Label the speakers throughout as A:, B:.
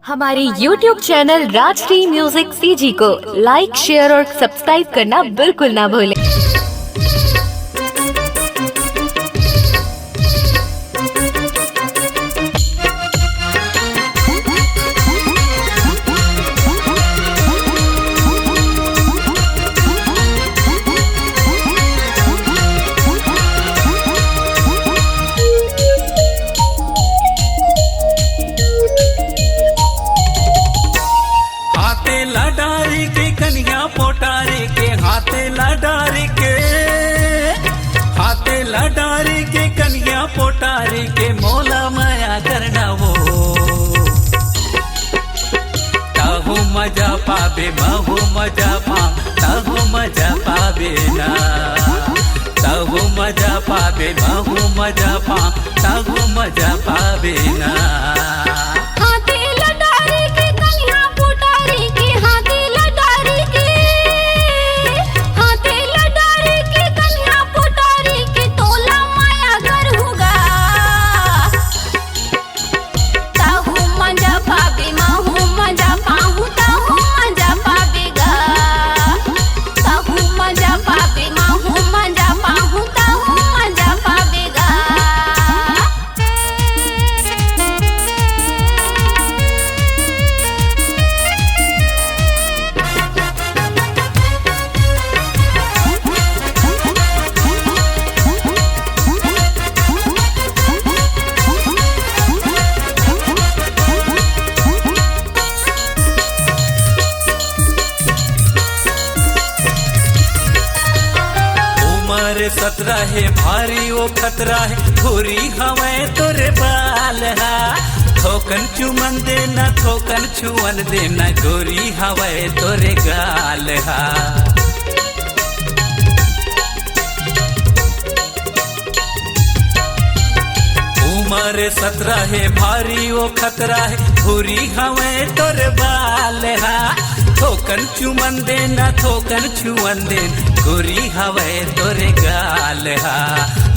A: हमारे YouTube channel Rajshri music CG को लाइक, share और सब्सक्राइब करना बिल्कुल ना भूलें।
B: लडारी के कन्या पोटारी के हाथे लडारी के कन्या पोटारी के मोला माया करना वो ताहू मजा पाबे महू मजा पा ताहू मजा पाबे ना ताहू मजा पाबे महू मजा पा ताहू मजा पाबे ना। सतरा है भारी वो खतरा है थोरी हमें तोरे बाल हा थोकन चुमन देना थोकन छुअन देना गोरी हमें तोरे गाल हा। उम्र 17 है भारी वो खतरा है थोरी हमें तोरे बाल हा थोकन चुमन देना थोकन छुअन देना गोरी हवे तोरे गाल हा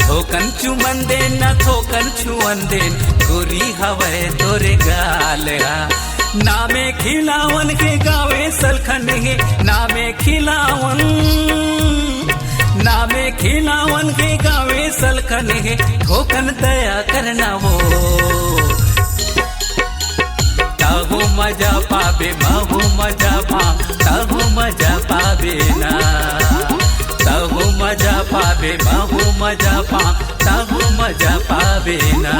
B: थोकन चुमन देना थोकन छुअन देन गोरी हवे तोरे गाल हा। नामे खिलावन के गावे सलखन है नामे खिलावन के गावे सलखन है थोकन दया करना वो ताहू मजा पाबे महू मजा पा ताहू मजा पाबे ना ताहू मजा पाबे महू मजा पा ताहू मजा पाबे ना।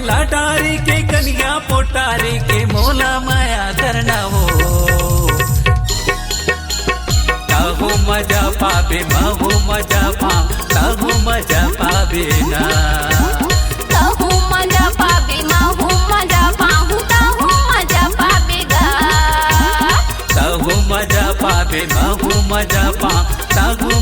B: लडारी के कन्या पोटारी के मोला माया करना वो ताहू मजा पाबे महू मजा पा ताहू मजा पाबे ना
C: ताहू मजा पाबे महू मजा पाहू ताहू मजा पाबे गा
B: ताहू मजा पाबे महू मजा पा ताहू